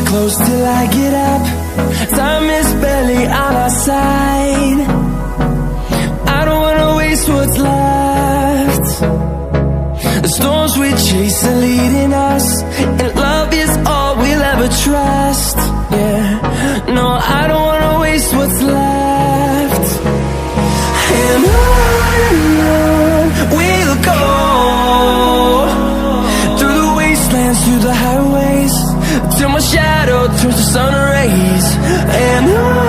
close till I get up. Time is barely on our side. I don't wanna waste what's left. The storms we chase are leading us, and love is all we'll ever trust. Yeah, no, I don't wanna waste what's left. And on we'll go, through the wastelands, through the highways, till my shadow turns to sun rays. And on